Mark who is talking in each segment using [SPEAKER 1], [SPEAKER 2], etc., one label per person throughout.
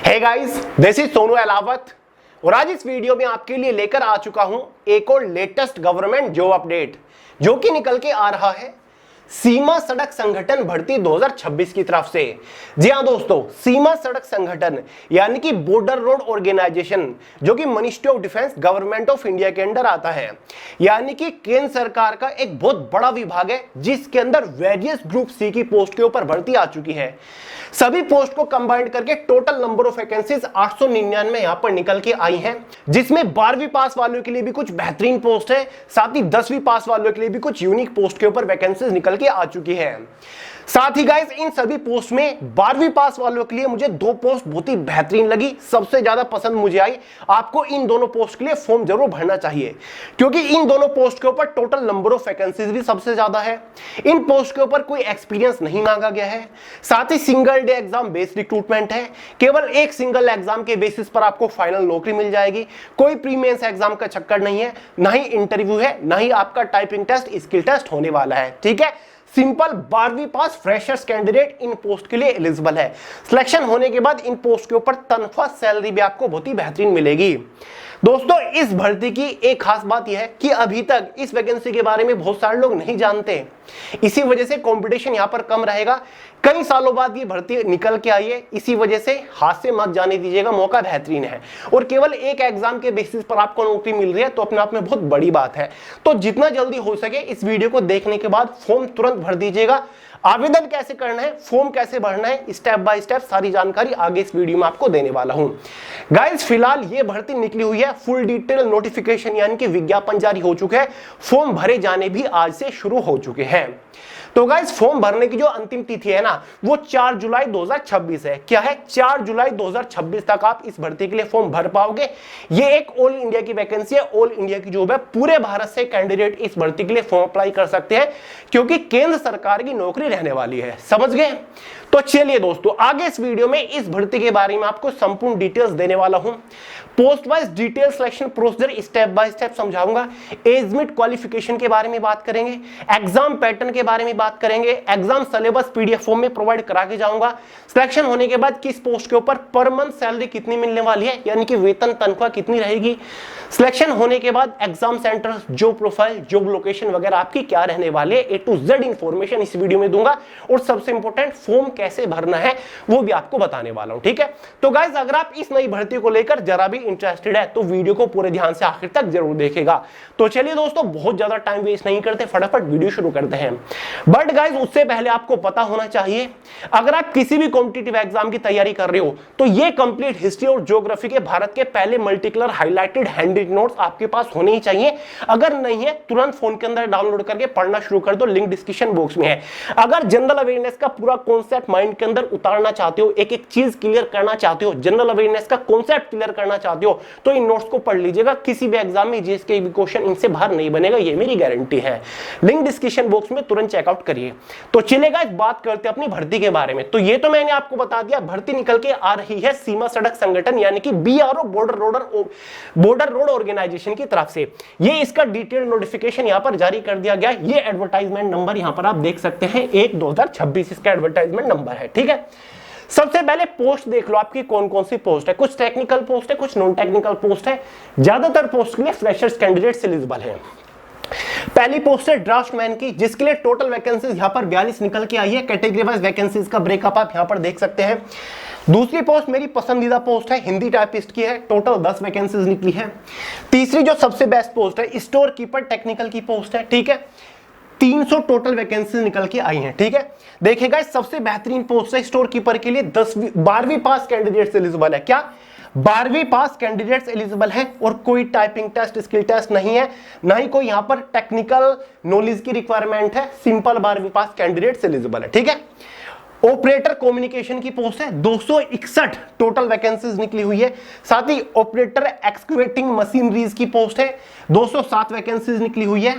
[SPEAKER 1] Hey guys, this is Sonu Alawat और आज इस वीडियो में आपके लिए लेकर आ चुका हूं एक और लेटेस्ट गवर्नमेंट जॉब अपडेट जो कि निकल के आ रहा है सीमा सड़क संगठन भर्ती 2026 की तरफ से। जी हां दोस्तों, सीमा सड़क संगठन यानी कि बॉर्डर रोड ऑर्गेनाइजेशन जो कि ministry of defence government of India के अंडर आता है, यानी कि केंद्र सरकार का एक बहुत बड़ा विभाग है जिसके अंदर वेरियस ग्रुप सी की पोस्ट के ऊपर भर्ती आ चुकी है। सभी पोस्ट को कंबाइंड करके टोटल नंबर ऑफ वैकेंसीज 899 यहां पर निकल के आई हैं, जिसमें 12वीं पास वालों के लिए भी कुछ बेहतरीन पोस्ट है, साथ ही 10वीं पास वालों के लिए भी कुछ यूनिक पोस्ट के ऊपर वैकेंसीज निकल के आ चुकी है। साथ ही गाइस, इन सभी पोस्ट में 12वीं पास वालों के लिए मुझे दो पोस्ट बहुत ही बेहतरीन लगी, सबसे ज्यादा पसंद मुझे आई। आपको इन दोनों पोस्ट के लिए फॉर्म जरूर भरना चाहिए क्योंकि इन दोनों पोस्ट के ऊपर टोटल नंबर ऑफ वैकेंसीज भी सबसे ज्यादा है। इन पोस्ट के ऊपर कोई एक्सपीरियंस नहीं मांगा गया है, साथ ही single day exam based recruitment है। केवल एक सिंगल एग्जाम के बेसिस पर आपको फाइनल नौकरी मिल जाएगी। कोई प्री मेंस एग्जाम का चक्कर नहीं है, ना ही इंटरव्यू है, ना ही आपका टाइपिंग टेस्ट, स्किल टेस्ट होने वाला है। ठीक है, सिंपल 12वीं पास फ्रेशर्स कैंडिडेट इन पोस्ट के लिए एलिजिबल है। सिलेक्शन होने के बाद इन पोस्ट के ऊपर तनख्वाह सैलरी भी आपको बहुत ही बेहतरीन मिलेगी। दोस्तों, इस भर्ती की एक खास बात यह है कि अभी तक इस वैकेंसी के बारे में बहुत सारे लोग नहीं जानते, इसी वजह से कंपटीशन यहां पर कम रहेगा। कई सालों बाद ये भर्ती निकल के आई है, इसी वजह से हाथ से मत जाने दीजिएगा, मौका बेहतरीन है और केवल एक एग्जाम के बेसिस पर आपको नौकरी मिल रही है तो अपने आप में बहुत बड़ी बात है। तो जितना जल्दी हो सके इस वीडियो को देखने के बाद फॉर्म तुरंत भर दीजिएगा। आवेदन कैसे करना है, फॉर्म कैसे भरना है, स्टेप बाय स्टेप सारी जानकारी आगे इस वीडियो में आपको देने वाला हूं। गाइस, फिलहाल ये भर्ती निकली हुई है, फुल डिटेल नोटिफिकेशन यानी कि विज्ञापन जारी हो चुका है, फॉर्म भरे जाने भी आज से शुरू हो चुके हैं। तो गाइस, फॉर्म भरने की जो अंतिम तिथि है ना, वो 4 जुलाई 2026 है। क्या है? 4 जुलाई 2026 तक आप इस भर्ती के लिए फॉर्म भर पाओगे। ये एक ऑल इंडिया की वैकेंसी है, ऑल इंडिया की जॉब है, पूरे भारत से कैंडिडेट इस भर्ती के लिए फॉर्म अप्लाई कर सकते हैं क्योंकि केंद्र सरकार की नौकरी रहने वाली है। समझ गए? तो चलिए दोस्तों, आगे इस वीडियो में इस भर्ती के बारे में आपको संपूर्ण डिटेल्स देने वाला हूं। Post wise detail selection procedure step by step समझाऊंगा। एज लिमिट क्वालिफिकेशन के बारे में बात करेंगे, एग्जाम पैटर्न के बारे में बात करेंगे, एग्जाम सिलेबस पीडीएफ फॉर्म में प्रोवाइड करा के जाऊंगा। सिलेक्शन होने के बाद किस पोस्ट के ऊपर पर मंथ सैलरी कितनी मिलने वाली है, यानी कि वेतन तनख्वाह कितनी रहेगी। सिलेक्शन होने के बाद exam centre, job profile, job location वगैरह आपकी क्या रहने वाली है, ए टू जेड इंफॉर्मेशन इस वीडियो में दूंगा और सबसे इंपॉर्टेंट फॉर्म कैसे भरना है वो भी आपको बताने वाला हूं। ठीक है, तो गाइस, अगर आप इस नई भर्ती को लेकर जरा भी इंटरेस्टेड है तो वीडियो को पूरे ध्यान से आखिर तक जरूर देखेगा। तो चलिए दोस्तों, बहुत ज्यादा टाइम वेस्ट नहीं करते, फटाफट वीडियो शुरू करते हैं। बट गाइस, उससे पहले आपको पता होना चाहिए, अगर आप किसी भी कॉम्पिटिटिव एग्जाम की तैयारी कर रहे हो तो ये कंप्लीट हिस्ट्री और ज्योग्राफी के भारत के पहले multi colour highlighted hand notes आपके पास होने ही चाहिए। अगर नहीं है, तुरंत फोन के अंदर डाउनलोड करके पढ़ना शुरू कर दो, लिंक डिस्क्रिप्शन बॉक्स में है। अगर जनरल अवेयरनेस का पूरा कॉन्सेप्ट माइंड के अंदर उतारना चाहते हो, एक एक चीज क्लियर करना चाहते हो, जनरल अवेयरनेस का कॉन्सेप्ट क्लियर करना चाहते हो, तो इन नोट्स को पढ़ लीजिएगा। किसी भी एग्जाम में जीएस के क्वेश्चन इनसे बाहर नहीं बनेगा, ये मेरी गारंटी है। लिंक डिस्क्रिप्शन बॉक्स में तुरंत चेकआउट करिए। तो चलेगा, इस बात करते हैं अपनी भर्ती के बारे में। तो ये तो मैंने आपको बता दिया, भर्ती निकल के आ रही है सीमा सड़क संगठन यानी कि बीआरओ, बॉर्डर रोड ऑर्गेनाइजेशन की तरफ से। ये इसका डिटेल नोटिफिकेशन यहां पर जारी कर दिया गया। ये एडवर्टाइजमेंट नंबर यहां पर आप देख सकते हैं, 1/2026 इसका एडवर्टाइजमेंट नंबर है। ठीक है, सबसे पहले पोस्ट देख लो आपकी कौन कौन सी पोस्ट है। कुछ टेक्निकल पोस्ट है, कुछ नॉन टेक्निकल पोस्ट है। ज्यादातर पोस्ट के लिए फ्रेशर्स कैंडिडेट्स एलिजिबल है। पहली पोस्ट है ड्राफ्टमैन की, जिसके लिए टोटल वैकेंसीज यहां पर 42 निकल के आई है। कैटेगरी वाइज वैकेंसीज का ब्रेकअप आप यहां पर देख सकते हैं। दूसरी पोस्ट मेरी पसंदीदा पोस्ट है, हिंदी टाइपिस्ट की है, टोटल 10 वैकेंसीज निकली है। तीसरी जो सबसे बेस्ट पोस्ट है, स्टोर कीपर टेक्निकल की पोस्ट है। ठीक है, 300 टोटल वैकेंसी निकल के आई हैं। ठीक है, देखिएगा, सबसे बेहतरीन पोस्ट है स्टोर कीपर के लिए। 12वीं पास कैंडिडेट्स एलिजिबल है। क्या 12वीं पास कैंडिडेट्स एलिजिबल है और कोई टाइपिंग टेस्ट, स्किल टेस्ट नहीं है, ना ही कोई यहां पर टेक्निकल नॉलेज की रिक्वायरमेंट है। सिंपल 12वीं पास कैंडिडेट्स एलिजिबल है। ठीक है, ऑपरेटर कम्युनिकेशन की पोस्ट है, 261 टोटल वैकेंसीज निकली हुई है। साथ ही ऑपरेटर एक्सकवेटिंग मशीनरीज की पोस्ट है, 207 वैकेंसीज निकली हुई है।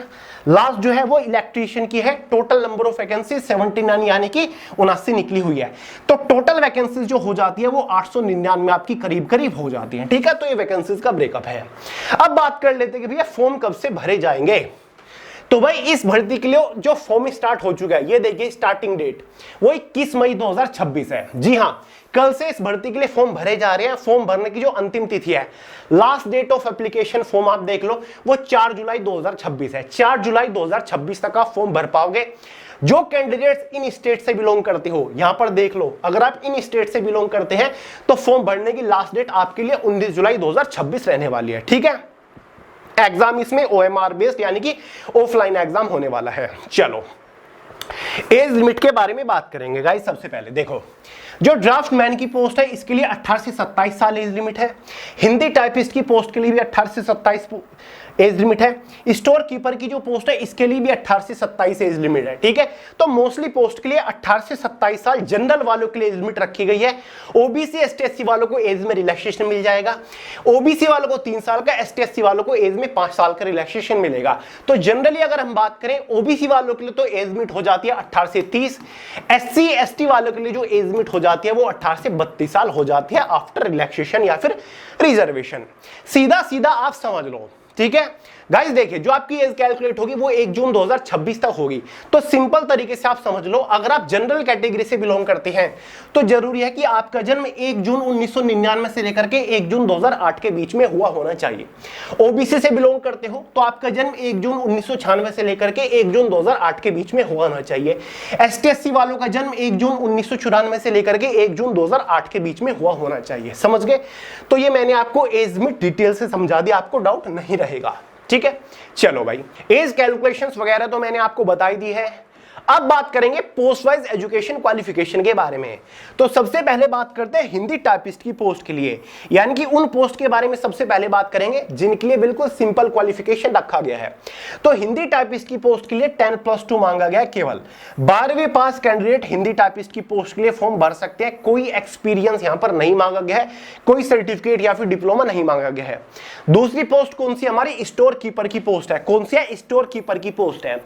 [SPEAKER 1] लास्ट जो है वो इलेक्ट्रीशियन की है, टोटल नंबर ऑफ वैकेंसी 79 यानी कि 79 निकली हुई है। तो टोटल वैकेंसीज जो हो जाती है वो 899 आपकी करीब करीब हो जाती है। ठीक है, तो ये वैकेंसीज का ब्रेकअप है। अब बात कर लेते हैं कि भैया फॉर्म कब से भरे जाएंगे। तो भाई इस भर्ती के लिए जो फॉर्म स्टार्ट हो चुका है, ये देखिए स्टार्टिंग डेट वो 21 मई 2026 है। जी हाँ, कल से इस भर्ती के लिए फॉर्म भरे जा रहे हैं। फॉर्म भरने की जो अंतिम तिथि है, last date of application form आप देख लो, वो 4 जुलाई 2026 है। 4 जुलाई 2026 तक आप फॉर्म भर पाओगे। जो कैंडिडेट्स इन स्टेट से बिलोंग करते हो, यहां पर देख लो, अगर आप इन स्टेट से बिलोंग करते हैं तो फॉर्म भरने की लास्ट डेट आपके लिए 19 जुलाई 2026 रहने वाली है। ठीक है, एग्जाम इसमें OMR बेस्ड यानी कि ऑफलाइन एग्जाम होने वाला है। चलो एज लिमिट के बारे में बात करेंगे गाइस। सबसे पहले देखो, जो ड्राफ्टमैन की पोस्ट है इसके लिए 18 से 27 साल एज लिमिट है। हिंदी टाइपिस्ट की पोस्ट के लिए भी 18 से 27 एज लिमिट है। स्टोर कीपर की जो पोस्ट है इसके लिए भी 18 से 27 एज लिमिट है। ठीक है, तो मोस्टली पोस्ट के लिए 18 से 27 साल जनरल वालों के लिए एज लिमिट रखी गई है। ओबीसी ST/SC वालों को एज में रिलैक्सेशन मिल जाएगा। ओबीसी वालों को 3 साल का, ST/SC वालों को एज में 5 साल का रिलैक्सेशन मिलेगा। तो जनरली अगर हम बात करें ओबीसी वालों के लिए तो एज लिमिट हो जाती है 18 से 30। SC/ST वालों के लिए जो एज लिमिट हो जाती है वो 18 से 32 साल हो जाती है आफ्टर रिलैक्सेशन या फिर रिजर्वेशन। सीधा सीधा आप समझ लो। ठीक है गाइस, देखिए जो आपकी एज कैलकुलेट होगी वो 1 जून 2026 तक होगी। तो सिंपल तरीके से आप समझ लो, अगर आप जनरल कैटेगरी से बिलोंग करते हैं तो जरूरी है कि आपका जन्म 1 जून 1999 से लेकर के 1 जून 2008 के बीच में हुआ होना चाहिए। ओबीसी से बिलोंग करते हो तो आपका जन्म 1 जून 1996 से लेकर के 1 जून 2008 के बीच में हुआ होना चाहिए। ST/SC वालों का जन्म 1 जून 1994 से लेकर के 1 जून 2008 के बीच में हुआ होना चाहिए। समझ गए? तो ये मैंने आपको एज में डिटेल से समझा दिया, आपको डाउट नहीं रहेगा। ठीक है, चलो भाई, एज कैलकुलेशंस वगैरह तो मैंने आपको बताई दी है। अब बात करेंगे पोस्ट वाइज एजुकेशन क्वालिफिकेशन के बारे में। तो सबसे पहले बात करते हैं हिंदी टाइपिस्ट की पोस्ट के लिए, यानी कि उन पोस्ट के बारे में सबसे पहले बात करेंगे जिनके लिए बिल्कुल सिंपल क्वालिफिकेशन रखा गया है। तो हिंदी टाइपिस्ट की पोस्ट के लिए 10+2 मांगा गया है। केवल 12वीं पास कैंडिडेट हिंदी टाइपिस्ट की पोस्ट के लिए फॉर्म भर सकते हैं। कोई एक्सपीरियंस यहां पर नहीं मांगा गया है, कोई सर्टिफिकेट या फिर डिप्लोमा नहीं मांगा गया है। दूसरी पोस्ट कौन सी? हमारी स्टोर कीपर की पोस्ट है। कौन सी है? स्टोर कीपर की पोस्ट है।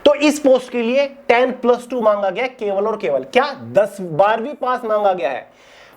[SPEAKER 1] तो इस पोस्ट के लिए 10+2 मांगा गया, केवल और केवल क्या 12वीं पास मांगा गया है।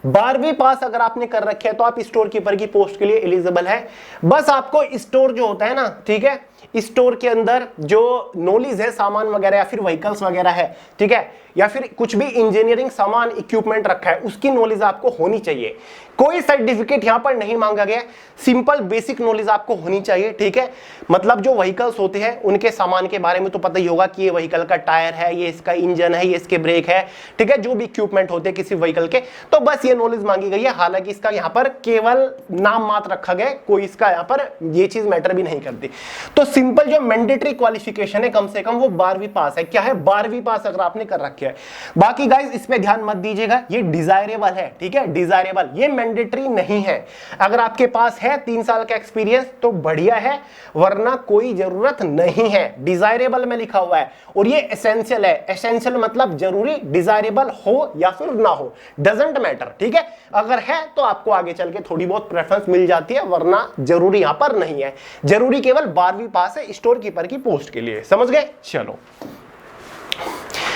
[SPEAKER 1] 12वीं पास अगर आपने कर रखे है तो आप स्टोर कीपर की पोस्ट के लिए एलिजिबल है। बस आपको स्टोर जो होता है ना, ठीक है, स्टोर के अंदर जो नॉलेज है, सामान वगैरह या फिर व्हीकल्स वगैरह है, ठीक है, या फिर कुछ भी इंजीनियरिंग सामान इक्विपमेंट रखा है, उसकी नॉलेज आपको होनी चाहिए। कोई सर्टिफिकेट यहां पर नहीं मांगा गया, सिंपल बेसिक नॉलेज आपको होनी चाहिए। ठीक है, मतलब जो व्हीकल्स होते हैं उनके सामान के बारे में तो पता ही होगा कि ये व्हीकल का टायर है, ये इसका इंजन है, ये इसके ब्रेक है, ठीक है, जो भी इक्विपमेंट होते हैं किसी व्हीकल के, तो बस ये नॉलेज मांगी गई है। हालांकि इसका यहाँ पर केवल नाम मात्र रखा गया, कोई इसका यहाँ पर ये चीज मैटर भी नहीं करती। तो सिंपल जो मैंडेटरी क्वालिफिकेशन है कम से कम वो 12वीं पास है। क्या है? 12वीं पास अगर आपने कर रखी है। बाकी गाइस इस पे ध्यान मत दीजिएगा, ये डिजायरेबल है। ठीक है, डिजायरेबल, ये मैंडेटरी नहीं है। अगर आपके पास है 3 साल का एक्सपीरियंस तो बढ़िया है, वरना कोई जरूरत नहीं है। डिजायरेबल में लिखा हुआ है और ये एसेंशियल है। एसेंशियल मतलब जरूरी, डिजायरेबल हो या फिर ना हो, डजंट मैटर। ठीक है, अगर है तो आपको आगे चल के थोड़ी बहुत प्रेफरेंस मिल जाती है, वरना जरूरी यहां पर नहीं है। जरूरी केवल 12वीं पास है स्टोर कीपर की पोस्ट के लिए। समझ गए? चलो,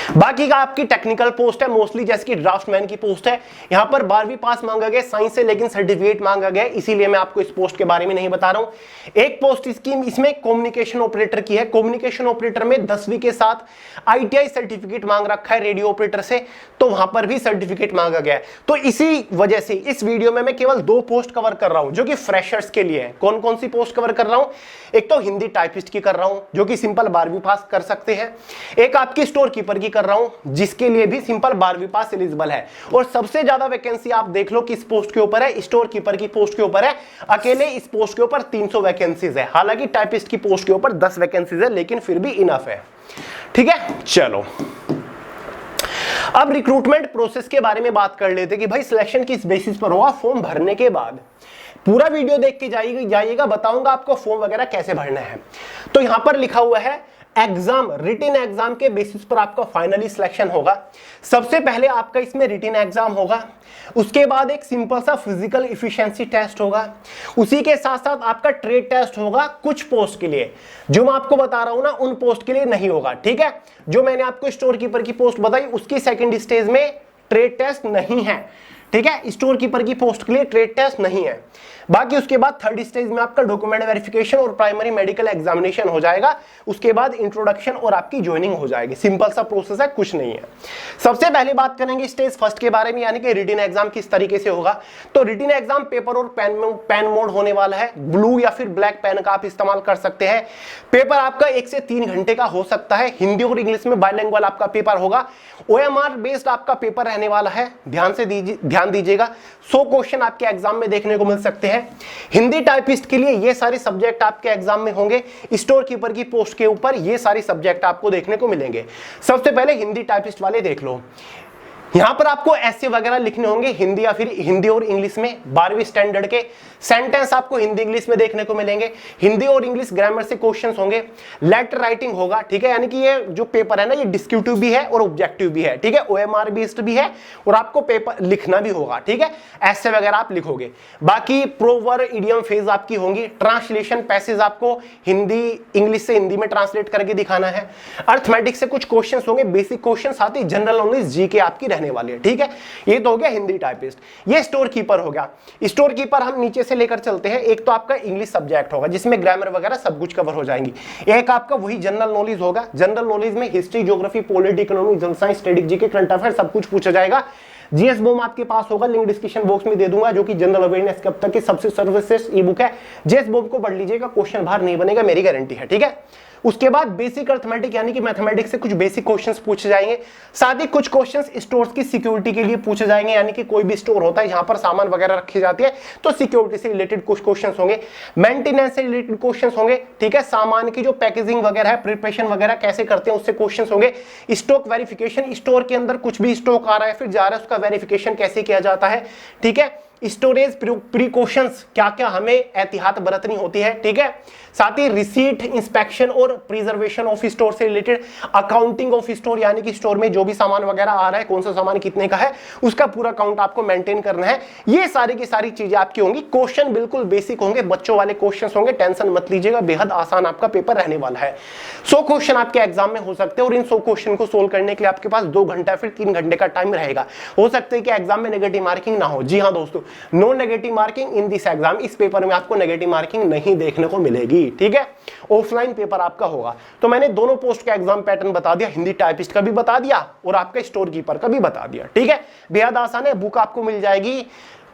[SPEAKER 1] बाकी का आपकी टेक्निकल पोस्ट है मोस्टली, जैसे कि ड्राफ्टमैन की पोस्ट है। यहां पर 12वीं पास मांगा गया साइंस से, लेकिन सर्टिफिकेट मांगा गया, इसीलिए मैं आपको इस पोस्ट के बारे में नहीं बता रहा हूं। एक पोस्ट इसमें कम्युनिकेशन ऑपरेटर की है। कम्युनिकेशन ऑपरेटर में 10वीं के साथ ITI सर्टिफिकेट मांग रखा है रेडियो ऑपरेटर से, तो वहां पर भी सर्टिफिकेट मांगा गया है। तो इसी वजह से इस वीडियो में मैं केवल 2 पोस्ट कवर कर रहा हूं जो कि फ्रेशर्स के लिए है। कौन कौन सी पोस्ट कवर कर रहा हूं? एक तो हिंदी टाइपिस्ट की कर रहा हूं जो कि सिंपल 12वीं पास कर सकते हैं। एक आपकी स्टोर कीपर की कर रहा हूं जिसके लिए भी सिंपल 12वीं पास एलिजिबल है। और सबसे ज्यादा वैकेंसी आप देख लो किस पोस्ट के ऊपर है, स्टोर कीपर की पोस्ट के ऊपर है। अकेले इस पोस्ट के ऊपर 300 वैकेंसीज है। हालांकि टाइपिस्ट की पोस्ट के ऊपर 10 वैकेंसीज है, लेकिन फिर भी इनफ है। ठीक है, चलो अब रिक्रूटमेंट प्रोसेस के बारे में बात कर लेते कि भाई सिलेक्शन किस बेसिस पर होगा फॉर्म भरने के बाद। पूरा वीडियो देख के जाइएगा, बताऊंगा आपको फॉर्म वगैरह कैसे भरना है। तो यहां पर लिखा हुआ है एग्जाम, रिटन एग्जाम के बेसिस पर आपका फाइनली सिलेक्शन होगा। सबसे पहले आपका इसमें रिटन एग्जाम होगा, उसके बाद एक सिंपल सा फिजिकल एफिशिएंसी टेस्ट होगा, उसी के साथ साथ आपका ट्रेड टेस्ट होगा। कुछ पोस्ट के लिए जो मैं आपको बता रहा हूं ना, उन पोस्ट के लिए नहीं होगा। ठीक है, जो मैंने आपको स्टोर कीपर की पोस्ट बताई उसकी सेकंड स्टेज में ट्रेड टेस्ट नहीं है। ठीक है। स्टोर कीपर की पोस्ट के लिए ट्रेड टेस्ट नहीं है। बाकी उसके बाद थर्ड स्टेज में आपका डॉक्यूमेंट वेरिफिकेशन और प्राइमरी मेडिकल एग्जामिनेशन हो जाएगा। उसके बाद इंट्रोडक्शन और आपकी ज्वाइनिंग हो जाएगी। सिंपल सा प्रोसेस है, कुछ नहीं है। सबसे पहले बात करेंगे स्टेज फर्स्ट के बारे में, यानी कि रिटन एग्जाम किस तरीके से होगा। तो रिटन एग्जाम पेपर और पेन मोड होने वाला है। ब्लू या फिर ब्लैक पेन का आप इस्तेमाल कर सकते हैं। पेपर आपका 1 से 3 घंटे का हो सकता है। हिंदी और इंग्लिश में बाइलिंगुअल आपका पेपर होगा। OMR बेस्ड आपका पेपर रहने वाला है। ध्यान दीजिएगा। 100 क्वेश्चन आपके एग्जाम में देखने को मिल सकते हैं। हिंदी टाइपिस्ट के लिए ये सारे सब्जेक्ट आपके एग्जाम में होंगे। स्टोर कीपर की पोस्ट के ऊपर ये सारे सब्जेक्ट आपको देखने को मिलेंगे। सबसे पहले हिंदी टाइपिस्ट वाले देख लो। यहां पर आपको ऐसे वगैरह लिखने होंगे हिंदी या फिर हिंदी और इंग्लिश में 12वीं स्टैंडर्ड के सेंटेंस आपको हिंदी इंग्लिश में देखने को मिलेंगे। हिंदी और इंग्लिश ग्रामर से क्वेश्चंस होंगे। लेटर राइटिंग होगा, ठीक है। यानी कि ये जो पेपर है ना, ये डिस्क्रिप्टिव भी है और ऑब्जेक्टिव भी है, ठीक है। OMR बेस्ड भी है और आपको पेपर लिखना भी होगा, ठीक है। ऐसे वगैरह आप लिखोगे। बाकी प्रोवर्ब इडियम फेज आपकी होंगी। ट्रांसलेशन पैसेज आपको हिंदी इंग्लिश से हिंदी में ट्रांसलेट करके दिखाना है। अर्थमेटिक्स से कुछ क्वेश्चन होंगे, बेसिक क्वेश्चन, साथ ही जनरल नॉलेज जीके आपकी रहने वाली है, ठीक है। ये तो हो गया हिंदी टाइपिस्ट। ये स्टोर कीपर हो गया। स्टोर कीपर हम नीचे से लेकर चलते हैं। एक तो आपका इंग्लिश सब्जेक्ट होगा जिसमें ग्रामर वगैरह सब कुछ कवर हो जाएंगी। एक आपका वही जनरल नॉलेज होगा। जनरल नॉलेज में history, geography, polity, economy, general science, static, GK, current affair सब कुछ पूछा जाएगा। जीएस बॉम आपके पास होगा, लिंक डिस्क्रिप्शन बॉक्स में दे दूंगा, जो कि जनरल अवेयरनेस के अब तक की सबसे सर्वश्रेष्ठ ई बुक है। जीएस बॉम को पढ़ लीजिएगा, क्वेश्चन बाहर नहीं बनेगा, मेरी गारंटी है, ठीक है। उसके बाद बेसिक अर्थमेटिक यानी कि मैथमेटिक्स से कुछ बेसिक क्वेश्चंस पूछे जाएंगे। साथ ही कुछ क्वेश्चंस स्टोर्स की सिक्योरिटी के लिए पूछे जाएंगे, यानी कि कोई भी स्टोर होता है जहां पर सामान वगैरह रखी जाती है तो सिक्योरिटी से रिलेटेड कुछ क्वेश्चंस होंगे। मेंटेनेंस से रिलेटेड क्वेश्चंस होंगे, ठीक है। सामान की जो पैकेजिंग वगैरह है, प्रिपरेशन वगैरह कैसे करते हैं उससे क्वेश्चंस होंगे। स्टॉक वेरिफिकेशन, स्टोर के अंदर कुछ भी स्टॉक आ रहा है फिर जा रहा है, उसका वेरिफिकेशन कैसे किया जाता है, ठीक है। स्टोरेज प्रिकॉशंस, क्या क्या हमें एहतियात बरतनी होती है, ठीक है। साथ ही रिसीट, इंस्पेक्शन और प्रिजर्वेशन ऑफ स्टोर से रिलेटेड, अकाउंटिंग ऑफ स्टोर, यानी कि स्टोर में जो भी सामान वगैरह आ रहा है, कौन सा सामान कितने का है, उसका पूरा अकाउंट आपको मेंटेन करना है। ये सारी की सारी चीजें आपकी होंगी। क्वेश्चन बिल्कुल बेसिक होंगे, बच्चों वाले क्वेश्चन होंगे, टेंशन मत लीजिएगा, बेहद आसान आपका पेपर रहने वाला है। 100 क्वेश्चन आपके एग्जाम में हो सकते हैं और इन 100 क्वेश्चन को सोल्व करने के लिए आपके पास 2 घंटा फिर 3 घंटे का टाइम रहेगा। हो सकता है कि एग्जाम में नेगेटिव मार्किंग ना हो। जी हाँ दोस्तों, no negative marking in this exam. इस पेपर में आपको नेगेटिव मार्किंग नहीं देखने को मिलेगी, ठीक है। ऑफलाइन पेपर आपका होगा। तो मैंने दोनों पोस्ट का एग्जाम पैटर्न बता दिया, हिंदी टाइपिस्ट का भी बता दिया और आपका स्टोर कीपर का भी बता दिया, ठीक है। बेहद आसान है। बुक आपको मिल जाएगी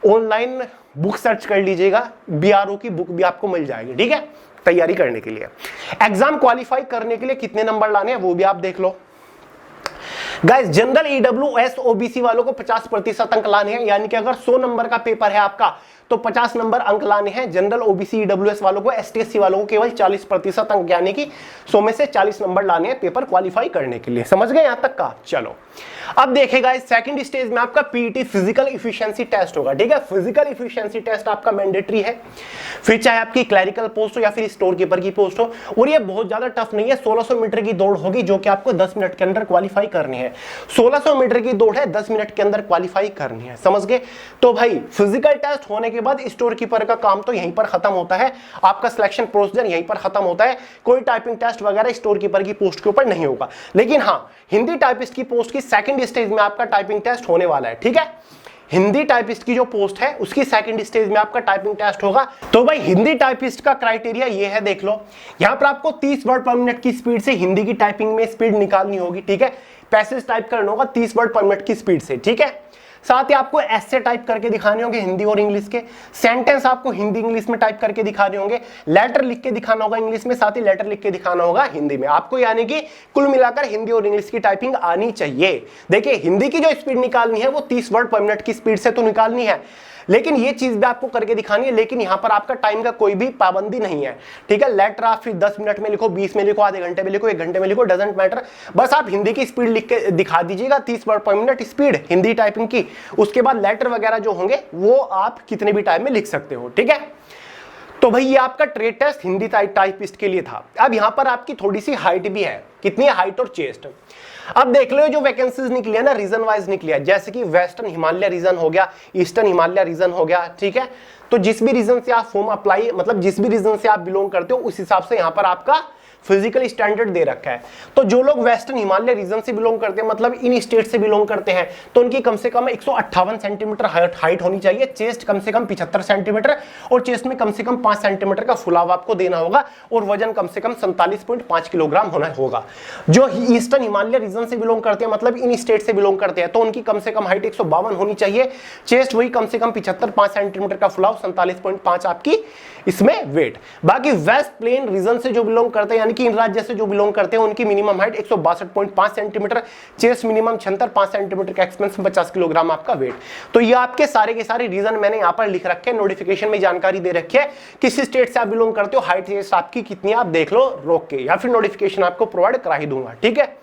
[SPEAKER 1] ऑनलाइन, बुक सर्च कर लीजिएगा, BRO की बुक भी आपको मिल जाएगी, ठीक है, तैयारी करने के लिए। एग्जाम क्वालिफाई करने के लिए कितने नंबर लाने हैं वो भी आप देख लो। गाइस, जनरल EWS OBC वालों को 50% अंक लाने हैं, यानी कि अगर 100 नंबर का पेपर है आपका तो 50 नंबर अंक लाने हैं। जनरल OBC EWS वालों को, ST/SC वालों को केवल 40% अंक, यानी कि 100 में से 40 नंबर लाने हैं पेपर क्वालिफाई करने के लिए। समझ गए यहां तक का? चलो अब देखेगा इस सेकंड स्टेज में आपका PET फिजिकल इफिशिएंसी टेस्ट होगा, ठीक है। फिजिकल इफिशिएंसी टेस्ट आपका मैंडेटरी है, फिर चाहे आपकी क्लरिकल पोस्ट हो या फिर स्टोर कीपर की पोस्ट हो। और ये बहुत ज्यादा टफ नहीं है। 1600 मीटर की दौड़ होगी जो कि आपको 10 मिनट के अंदर क्वालिफाई करनी है। 1600 मीटर की दौड़ है, 10 मिनट के अंदर क्वालिफाई करनी है, समझ गए। तो भाई फिजिकल टेस्ट होने के बाद स्टोर कीपर का काम तो यहीं पर खत्म होता है, आपका सिलेक्शन प्रोसीजर यहीं पर खत्म होता है। कोई टाइपिंग टेस्ट वगैरह स्टोर कीपर की पोस्ट के ऊपर नहीं होगा। लेकिन हाँ, हिंदी टाइपिस्ट की पोस्ट की सेकंड स्टेज में आपका टाइपिंग टेस्ट होने वाला है, ठीक है। हिंदी टाइपिस्ट की जो पोस्ट है उसकी सेकंड स्टेज में आपका टाइपिंग टेस्ट होगा। तो भाई हिंदी टाइपिस्ट का क्राइटेरिया ये है, देख लो। यहां पर आपको 30 वर्ड पर मिनट की स्पीड से हिंदी की टाइपिंग में स्पीड निकालनी होगी, ठीक है। पैसेज टाइप करना होगा 30 वर्ड पर मिनट की स्पीड से, ठीक है। साथ ही आपको ऐसे टाइप करके दिखाने होंगे हिंदी और इंग्लिश के। सेंटेंस आपको हिंदी इंग्लिश में टाइप करके दिखाने होंगे। लेटर लिख के दिखाना होगा इंग्लिश में, साथ ही लेटर लिख के दिखाना होगा हिंदी में आपको, यानी कि कुल मिलाकर हिंदी और इंग्लिश की टाइपिंग आनी चाहिए। देखिए, हिंदी की जो स्पीड निकालनी है वो 30 वर्ड पर मिनट की स्पीड से तो निकालनी है, लेकिन ये चीज भी आपको करके दिखानी है। लेकिन यहां पर आपका टाइम का कोई भी पाबंदी नहीं है, ठीक है। लेटर आप फिर 10 मिनट में लिखो, 20 में लिखो, आधे घंटे में लिखो, 1 घंटे में लिखो, डजंट मैटर। बस आप हिंदी की स्पीड लिख के दिखा दीजिएगा, 30 वर्ड पर मिनट स्पीड हिंदी टाइपिंग की। उसके बाद लेटर वगैरह जो होंगे वो आप कितने भी टाइम में लिख सकते हो, ठीक है। तो भाई ये आपका ट्रेड टेस्ट हिंदी टाइपिस्ट के लिए था। अब यहां पर आपकी थोड़ी सी हाइट भी है, कितनी है? हाइट और चेस्ट। अब देख लो जो वैकेंसीज निकली है ना, रीजन वाइज निकली है, जैसे कि वेस्टर्न हिमालय रीजन हो गया, ईस्टर्न हिमालय रीजन हो गया, ठीक है। तो जिस भी रीजन से आप फॉर्म अप्लाई, मतलब जिस भी रीजन से आप बिलोंग करते हो उस हिसाब से यहाँ पर आपका फिजिकल स्टैंडर्ड दे रखा है। तो जो लोग वेस्टर्न हिमालय रीजन से बिलोंग करते हैं, मतलब इन स्टेट से बिलोंग करते हैं, तो उनकी कम से कम 158 सेंटीमीटर हाइट होनी चाहिए, चेस्ट कम से कम 75 सेंटीमीटर और चेस्ट में कम से कम 5 सेंटीमीटर का फुलाव आपको देना होगा और वजन कम से कम 47.5 किलोग्राम होना होगा। जो ईस्टर्न हिमालय रीजन से बिलोंग करते हैं, मतलब इन स्टेट से बिलोंग करते हैं, तो उनकी कम से कम हाइट 152 होनी चाहिए, चेस्ट वही कम से कम 75 5 सेंटीमीटर का फुलाव, 47.5 आपकी इसमें वेट। बाकी वेस्ट प्लेन रीजन से जो बिलोंग करते हैं, यानी कि इन राज्य से जो बिलोंग करते हैं, उनकी minimum height 162.5 centimetre, chest minimum 76 5 centimetre का, एक्सपेंस 50 किलोग्राम आपका वेट। तो ये आपके सारे के सारे रीजन मैंने यहां पर लिख रखे हैं, नोटिफिकेशन में जानकारी दे रखी है, किस स्टेट से आप बिलोंग करते हो, हाइट चेस्ट आपकी कितनी आप देख लो रोक के, या फिर नोटिफिकेशन आपको प्रोवाइड करा ही दूंगा। ठीक है,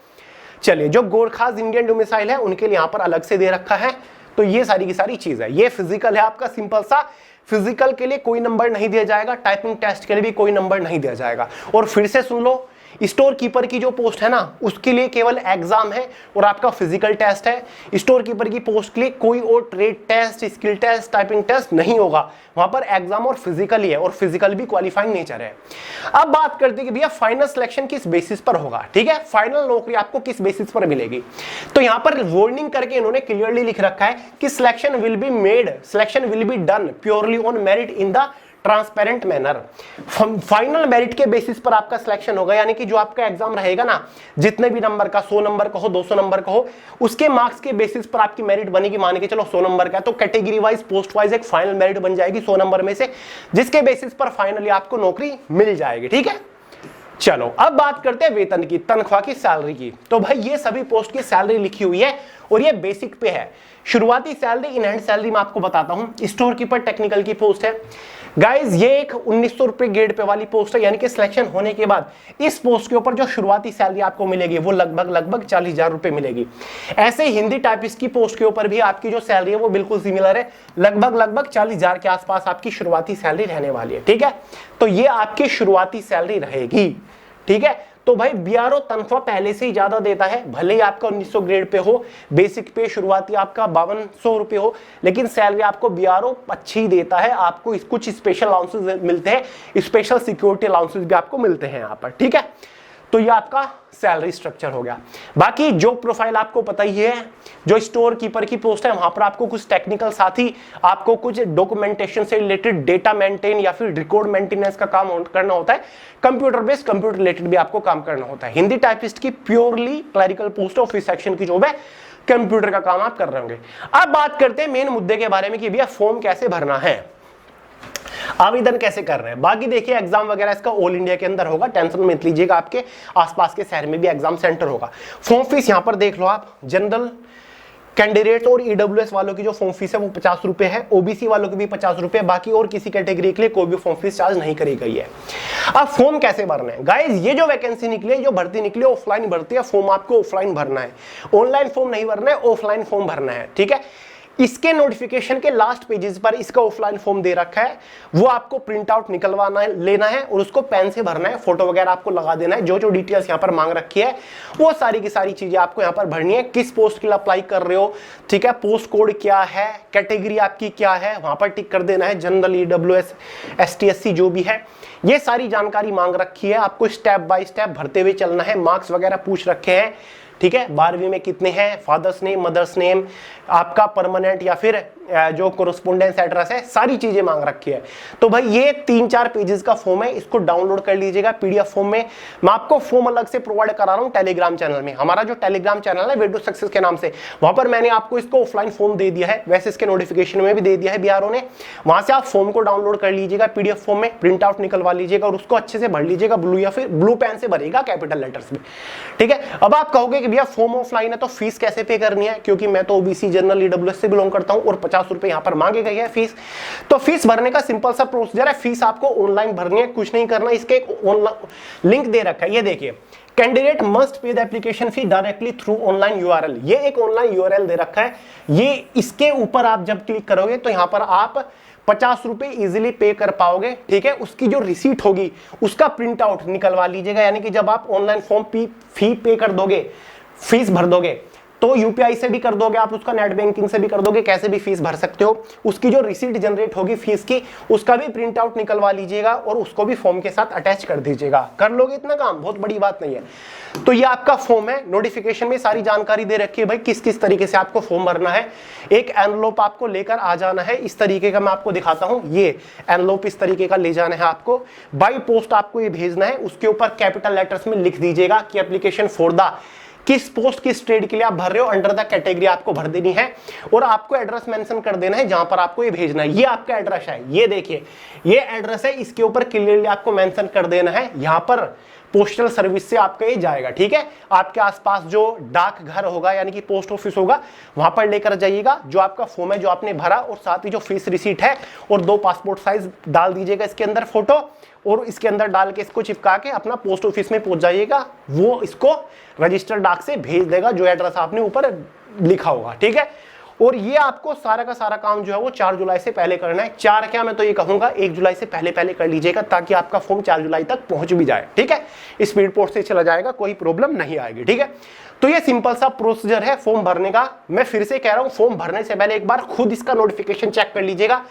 [SPEAKER 1] चलिए जो गोरखास इंडियन डोमिसाइल है उनके लिए यहां पर अलग से दे रखा है। तो ये सारी की सारी चीज है। ये फिजिकल है आपका, सिंपल सा फिजिकल के लिए कोई नंबर नहीं दिया जाएगा, टाइपिंग टेस्ट के लिए भी कोई नंबर नहीं दिया जाएगा। और फिर से सुन लो, स्टोर कीपर की जो पोस्ट है ना, उसके लिए केवल एग्जाम है और आपका फिजिकल टेस्ट है। स्टोर कीपर की पोस्ट के लिए कोई और trade test, skill test, typing test नहीं होगा, वहां पर एग्जाम और फिजिकल ही है, और फिजिकल भी क्वालिफाइंग नेचर है। अब बात करते हैं कि भैया फाइनल सिलेक्शन किस बेसिस पर होगा। ठीक है, फाइनल नौकरी आपको किस बेसिस पर मिलेगी। तो यहां पर वार्निंग करके इन्होंने क्लियरली लिख रखा है कि selection will be done purely on merit in the transparent manner. Final merit के बेसिस पर आपका सिलेक्शन होगा, यानी कि जो आपका एग्जाम रहेगा ना, जितने भी नंबर का, 100 नंबर का हो, 200 नंबर का हो, उसके मार्क्स के बेसिस पर आपकी मेरिट बनेगी। मान के चलो 100 नंबर का है, तो कैटेगरी वाइज, पोस्ट वाइज एक फाइनल मेरिट बन जाएगी 100 नंबर में से, जिसके बेसिस पर फाइनली आपको नौकरी मिल जाएगी। ठीक है, चलो अब बात करते हैं वेतन की, तनख्वाह की, सैलरी की। तो भाई ये सभी पोस्ट की सैलरी लिखी हुई है और ये बेसिक पे है। शुरुआती सैलरी, इन हैंड सैलरी मैं आपको बताता हूं। स्टोर कीपर टेक्निकल की पोस्ट है गाइज, ये एक 1900 रुपए ग्रेड पे वाली पोस्ट है, यानी कि सिलेक्शन होने के बाद इस पोस्ट के ऊपर जो शुरुआती सैलरी आपको मिलेगी वो लगभग 40,000 रुपए मिलेगी। ऐसे हिंदी टाइपिस्ट की पोस्ट के ऊपर भी आपकी जो सैलरी है वो बिल्कुल सिमिलर है, लगभग 40,000 के आसपास आपकी शुरुआती सैलरी रहने वाली है। ठीक है, तो ये आपकी शुरुआती सैलरी रहेगी। ठीक है, तो भाई बीआरओ तनख्वाह पहले से ही ज्यादा देता है, भले ही आपका 1900 ग्रेड पे हो, बेसिक पे शुरुआती आपका 5200 रुपए हो, लेकिन सैलरी आपको बीआरओ अच्छी देता है। आपको कुछ स्पेशल अलाउंसेस मिलते हैं, स्पेशल सिक्योरिटी अलाउंसेस भी आपको मिलते हैं यहाँ पर। ठीक है, तो ये आपका सैलरी स्ट्रक्चर हो गया। बाकी जो प्रोफाइल आपको पता ही है, जो स्टोर कीपर की पोस्ट है, वहां पर आपको कुछ टेक्निकल, साथ ही आपको कुछ डॉक्यूमेंटेशन से रिलेटेड डेटा मेंटेन या फिर रिकॉर्ड मेंटेनेंस का काम करना होता है। कंप्यूटर बेस्ड, कंप्यूटर रिलेटेड भी आपको काम करना होता है। हिंदी टाइपिस्ट की purely clerical post, office section की जॉब है, कंप्यूटर का काम आप कर रहे होंगे। अब बात करते हैं मेन मुद्दे के बारे में कि भैया फॉर्म कैसे भरना है, आवेदन कैसे कर रहे हैं। बाकी देखिए एग्जाम वगैरह इसका ऑल इंडिया के अंदर होगा, टेंशन मत लीजिएगा, आपके आसपास के शहर में भी एग्जाम सेंटर होगा। फॉर्म फीस यहां पर देख लो आप, जनरल कैंडिडेट्स और ईडब्ल्यूएस वालों की जो फॉर्म फीस है वो 50 रुपए है, ओबीसी वालों की भी 50 रुपए, बाकी और किसी कैटेगरी के लिए कोई भी फॉर्म फीस चार्ज नहीं करी गई है। अब फॉर्म कैसे भरना है गाइज, ये जो वैकेंसी निकली है, जो भर्ती निकली है, ऑफलाइन भर्ती है, फॉर्म आपको ऑफलाइन भरना है, ऑनलाइन फॉर्म नहीं भरना है, ऑफलाइन फॉर्म भरना है। ठीक है, इसके नोटिफिकेशन के लास्ट पेजेस पर इसका ऑफलाइन फॉर्म दे रखा है, वो आपको प्रिंट आउट निकलवाना है, लेना है और उसको पेन से भरना है, फोटो वगैरह आपको लगा देना है। जो जो डिटेल्स यहाँ पर मांग रखी है वो सारी की सारी चीजें आपको यहाँ पर भरनी है। किस पोस्ट के लिए अप्लाई कर रहे हो, ठीक है, पोस्ट कोड क्या है, कैटेगरी आपकी क्या है, वहां पर टिक कर देना है, जनरल, ईडब्ल्यूएस, एसटी, एससी जो भी है, ये सारी जानकारी मांग रखी है। आपको स्टेप बाय स्टेप भरते हुए चलना है। मार्क्स वगैरह पूछ रखे हैं, ठीक है, 12वीं में कितने हैं, फादर्स नेम, मदर्स नेम, आपका परमानेंट या फिर जो कोरेस्पोंडेंस एड्रेस है, सारी चीजें मांग रखी है। तो भाई ये 3-4 पेजेस का फॉर्म है, इसको डाउनलोड कर लीजिएगा पीडीएफ फॉर्म में। मैं आपको फॉर्म अलग से प्रोवाइड करा रहा हूं टेलीग्राम चैनल में। हमारा जो टेलीग्राम चैनल है वे टू सक्सेस के नाम से, वहां पर मैंने आपको इसको ऑफलाइन फॉर्म दे दिया है, वैसे इसके नोटिफिकेशन में भी दे दिया है बीआरओ ने। वहां से आप फॉर्म को डाउनलोड कर लीजिएगा पीडीएफ फॉर्म में, प्रिंट आउट निकलवा लीजिएगा और उसको अच्छे से भर लीजिएगा, ब्लू या फिर ब्लू पेन से भरिएगा कैपिटल लेटर्स में। ठीक है, अब आप कहोगे कि भैया फॉर्म ऑफलाइन है तो फीस कैसे पे करनी है, क्योंकि मैं तो ओबीसी, जनरल, ईडब्ल्यूएस से बिलोंग करता हूं और 50 रुपए यहां पर मांगे गई है फीस। तो फीस भरने का सिंपल सा प्रोसीजर है, फीस आपको ऑनलाइन भरनी है, कुछ नहीं करना। इसके एक लिंक दे रखा है, ये देखिए, candidate must pay the application fee directly through online URL. ये एक ऑनलाइन यूआरएल दे रखा है, ये इसके ऊपर आप जब क्लिक करोगे तो यहां पर आप 50 रुपए इजिली पे कर पाओगे। ठीक है, उसकी जो रिसीट होगी उसका प्रिंट आउट निकलवा लीजिएगा, यानी कि जब आप ऑनलाइन फॉर्म फी पे कर दोगे, फीस भर दोगे, तो यूपीआई से भी कर दोगे आप उसका, नेट बैंकिंग से भी कर दोगे, कैसे भी फीस भर सकते हो। उसकी जो रिसीट जनरेट होगी फीस की, उसका भी प्रिंट आउट निकलवा लीजिएगा और उसको भी फॉर्म के साथ अटैच कर दीजिएगा। कर लोगे इतना काम, बहुत बड़ी बात नहीं है। तो ये आपका फॉर्म है, नोटिफिकेशन में सारी जानकारी दे रखी है भाई किस किस तरीके से आपको फॉर्म भरना है। एक एनवलप आपको लेकर आ जाना है, इस तरीके का मैं आपको दिखाता हूं। ये एनवलप इस तरीके का ले जाना है आपको, बाय पोस्ट आपको ये भेजना है। उसके ऊपर कैपिटल लेटर्स में लिख दीजिएगा कि एप्लीकेशन फॉर द किस पोस्ट किस ट्रेड के लिए आप भर रहे हो, अंडर द कैटेगरी आपको भर देनी है और आपको एड्रेस मेंशन कर देना है जहां पर आपको ये भेजना है। ये आपका एड्रेस है, ये देखिए ये एड्रेस है, इसके ऊपर क्लियरली आपको मेंशन कर देना है। यहां पर पोस्टल सर्विस से आपका ये जाएगा, ठीक है। आपके आसपास जो डाक घर होगा यानी कि पोस्ट ऑफिस होगा, वहां पर लेकर जाइएगा जो आपका फॉर्म है जो आपने भरा, और साथ ही जो फीस रिसीट है और 2 पासपोर्ट साइज डाल दीजिएगा इसके अंदर फोटो, और इसके अंदर डाल के इसको चिपका के अपना पोस्ट ऑफिस में पहुंच जाइएगा। वो इसको रजिस्टर डाक से भेज देगा जो एड्रेस आपने ऊपर लिखा होगा, ठीक है। और ये आपको सारा का सारा काम जो है वो 4 जुलाई से पहले करना है। 4 क्या, मैं तो ये कहूंगा 1 जुलाई से पहले कर लीजिएगा ताकि आपका फॉर्म 4 जुलाई तक पहुंच भी जाए, ठीक है। स्पीड पोस्ट से चला जाएगा, कोई प्रॉब्लम नहीं आएगी, ठीक है। तो ये सिंपल सा प्रोसीजर है फॉर्म भरने का। मैं फिर से कह रहा हूं, फॉर्म भरने से पहले एक बार खुद इसका नोटिफिकेशन चेक कर लीजिएगा।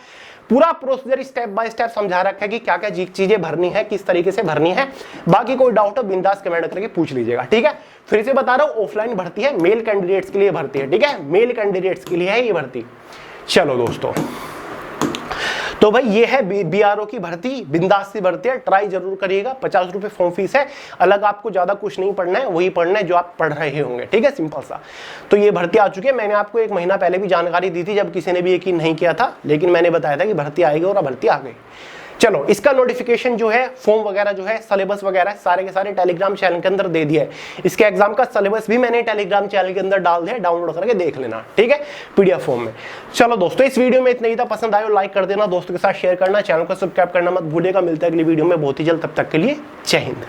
[SPEAKER 1] पूरा प्रोसीजर स्टेप बाय स्टेप समझा रखा है कि क्या क्या चीजें भरनी है, किस तरीके से भरनी है। बाकी कोई डाउट हो बिंदास कमेंट करके पूछ लीजिएगा, ठीक है। फिर से बता रहा हूं, ऑफलाइन भर्ती है, मेल कैंडिडेट्स के लिए भर्ती है, ठीक है। मेल कैंडिडेट्स के लिए है ये भर्ती। चलो दोस्तों, तो भाई ये है बीआरओ की भर्ती, बिंदास सी भर्ती है, ट्राई जरूर करिएगा। 50 रुपए फॉर्म फीस है, अलग आपको ज्यादा कुछ नहीं पढ़ना है, वही पढ़ना है जो आप पढ़ रहे होंगे, ठीक है, सिंपल सा। तो ये भर्ती आ चुकी है, मैंने आपको 1 महीना पहले भी जानकारी दी थी जब किसी ने भी यकीन नहीं किया था, लेकिन मैंने बताया था कि भर्ती आएगी और भर्ती आ गई। चलो, इसका नोटिफिकेशन जो है, फॉर्म वगैरह जो है, सिलेबस वगैरह सारे के सारे टेलीग्राम चैनल के अंदर दे दिया है। इसके एग्जाम का सिलेबस भी मैंने टेलीग्राम चैनल के अंदर डाल दिया, डाउनलोड करके देख लेना, ठीक है, पीडीएफ फॉर्म में। चलो दोस्तों, इस वीडियो में इतना ही था। पसंद आए लाइक कर देना, दोस्तों के साथ शेयर करना, चैनल को सब्सक्राइब करना मत भूलिएगा। मिलता है अगली वीडियो में बहुत ही जल्द, तब तक के लिए जय हिंद।